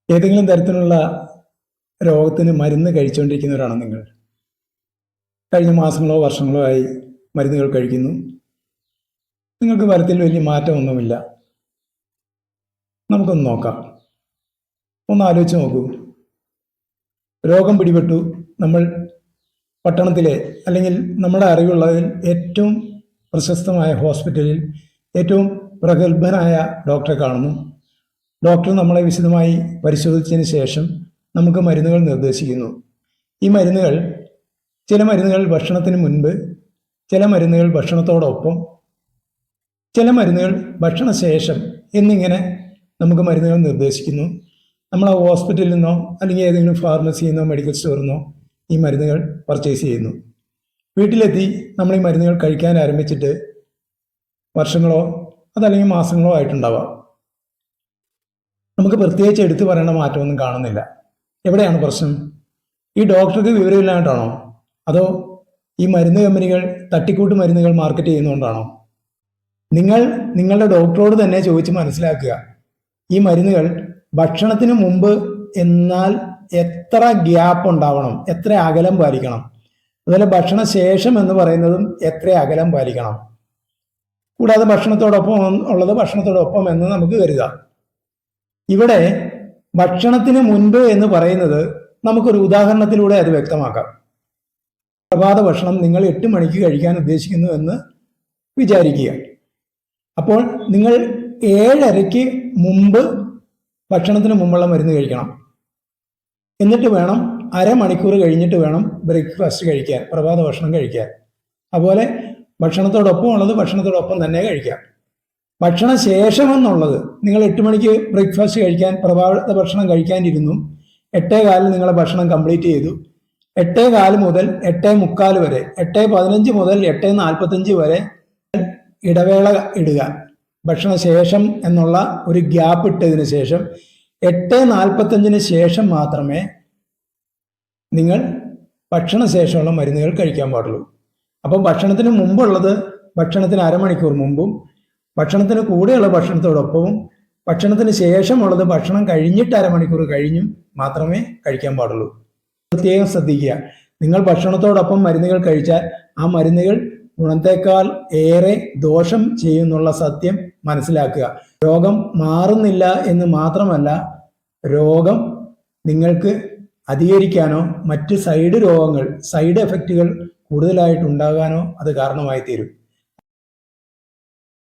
ഏതെങ്കിലും തരത്തിലുള്ള രോഗത്തിന് മരുന്ന് കഴിച്ചുകൊണ്ടിരിക്കുന്നവരാണോ നിങ്ങൾ? കഴിഞ്ഞ മാസങ്ങളോ വർഷങ്ങളോ ആയി മരുന്നുകൾ കഴിക്കുന്നു, നിങ്ങൾക്ക് ഫലത്തിൽ വലിയ മാറ്റമൊന്നുമില്ല. നമുക്കൊന്ന് നോക്കാം. ഒന്ന് ആലോചിച്ച് നോക്കൂ. രോഗം പിടിപെട്ടു, നമ്മൾ പട്ടണത്തിലെ അല്ലെങ്കിൽ നമ്മുടെ അറിവുള്ളതിൽ ഏറ്റവും പ്രശസ്തമായ ഹോസ്പിറ്റലിൽ ഏറ്റവും പ്രഗത്ഭനായ ഡോക്ടറെ കാണുന്നു. ഡോക്ടർ നമ്മളെ വിശദമായി പരിശോധിച്ചതിന് ശേഷം നമുക്ക് മരുന്നുകൾ നിർദ്ദേശിക്കുന്നു. ഈ മരുന്നുകൾ, ചില മരുന്നുകൾ ഭക്ഷണത്തിന് മുൻപ്, ചില മരുന്നുകൾ ഭക്ഷണത്തോടൊപ്പം, ചില മരുന്നുകൾ ഭക്ഷണശേഷം എന്നിങ്ങനെ നമുക്ക് മരുന്നുകൾ നിർദ്ദേശിക്കുന്നു. നമ്മൾ ആ ഹോസ്പിറ്റലിൽ നിന്നോ അല്ലെങ്കിൽ ഏതെങ്കിലും ഫാർമസിയിൽ നിന്നോ മെഡിക്കൽ സ്റ്റോറിൽ നിന്നോ ഈ മരുന്നുകൾ പർച്ചേസ് ചെയ്യുന്നു. വീട്ടിലെത്തി നമ്മൾ ഈ മരുന്നുകൾ കഴിക്കാൻ ആരംഭിച്ചിട്ട് വർഷങ്ങളോ അതല്ലെങ്കിൽ മാസങ്ങളോ ആയിട്ടുണ്ടാവാം. നമുക്ക് പ്രത്യേകിച്ച് എടുത്തു പറയേണ്ട മാറ്റമൊന്നും കാണുന്നില്ല. എവിടെയാണ് പ്രശ്നം? ഈ ഡോക്ടർക്ക് വിവരമില്ലായിട്ടാണോ? അതോ ഈ മരുന്ന് കമ്പനികൾ തട്ടിക്കൂട്ട് മരുന്നുകൾ മാർക്കറ്റ് ചെയ്യുന്നതുകൊണ്ടാണോ? നിങ്ങൾ നിങ്ങളുടെ ഡോക്ടറോട് തന്നെ ചോദിച്ച് മനസ്സിലാക്കുക. ഈ മരുന്നുകൾ ഭക്ഷണത്തിന് മുമ്പ് എന്നാൽ എത്ര ഗ്യാപ്പ് ഉണ്ടാവണം, എത്ര അകലം പാലിക്കണം, അതുപോലെ ഭക്ഷണശേഷം എന്ന് പറയുന്നതും എത്ര അകലം പാലിക്കണം. കൂടാതെ ഭക്ഷണത്തോടൊപ്പം ഉള്ളത് ഭക്ഷണത്തോടൊപ്പം എന്ന് നമുക്ക് കരുതാം. ഇവിടെ ഭക്ഷണത്തിന് മുൻപ് എന്ന് പറയുന്നത് നമുക്കൊരു ഉദാഹരണത്തിലൂടെ അത് വ്യക്തമാക്കാം. പ്രഭാത ഭക്ഷണം നിങ്ങൾ 8 മണിക്ക് കഴിക്കാൻ ഉദ്ദേശിക്കുന്നു എന്ന് വിചാരിക്കുക. അപ്പോൾ നിങ്ങൾ 7:30 മുമ്പ് ഭക്ഷണത്തിന് മുമ്പുള്ള മരുന്ന് കഴിക്കണം. എന്നിട്ട് വേണം അരമണിക്കൂർ കഴിഞ്ഞിട്ട് വേണം ബ്രേക്ക്ഫാസ്റ്റ് കഴിക്കാൻ, പ്രഭാത ഭക്ഷണം കഴിക്കാൻ. അതുപോലെ ഭക്ഷണത്തോടൊപ്പം ഉള്ളത് ഭക്ഷണത്തോടൊപ്പം തന്നെ കഴിക്കാം. ഭക്ഷണശേഷം എന്നുള്ളത്, നിങ്ങൾ 8 മണിക്ക് ബ്രേക്ക്ഫാസ്റ്റ് കഴിക്കാൻ, പ്രഭാത ഭക്ഷണം കഴിക്കാനിരുന്നു, 8:15 നിങ്ങളെ ഭക്ഷണം കംപ്ലീറ്റ് ചെയ്തു. 8:15 മുതൽ 8:45 വരെ, 8:15 മുതൽ 8:45 വരെ ഇടവേള ഇടുക. ഭക്ഷണശേഷം എന്നുള്ള ഒരു ഗ്യാപ്പ് ഇട്ടതിന് ശേഷം 8:45 ശേഷം മാത്രമേ നിങ്ങൾ ഭക്ഷണശേഷമുള്ള മരുന്നുകൾ കഴിക്കാൻ പാടുള്ളൂ. അപ്പം ഭക്ഷണത്തിന് മുമ്പുള്ളത് ഭക്ഷണത്തിന് അരമണിക്കൂർ മുമ്പും, ഭക്ഷണത്തിന് കൂടെയുള്ള ഭക്ഷണത്തോടൊപ്പവും, ഭക്ഷണത്തിന് ശേഷമുള്ളത് ഭക്ഷണം കഴിഞ്ഞിട്ട് അരമണിക്കൂർ കഴിഞ്ഞും മാത്രമേ കഴിക്കാൻ പാടുള്ളൂ. പ്രത്യേകം ശ്രദ്ധിക്കുക. നിങ്ങൾ ഭക്ഷണത്തോടൊപ്പം മരുന്നുകൾ കഴിച്ചാൽ ആ മരുന്നുകൾ ഗുണത്തേക്കാൾ ഏറെ ദോഷം ചെയ്യുന്നുള്ള സത്യം മനസ്സിലാക്കുക. രോഗം മാറുന്നില്ല എന്ന് മാത്രമല്ല, രോഗം നിങ്ങൾക്ക് അധികരിക്കാനോ മറ്റ് സൈഡ് രോഗങ്ങൾ, സൈഡ് എഫക്റ്റുകൾ കൂടുതലായിട്ടുണ്ടാകാനോ അത് കാരണമായി തീരും.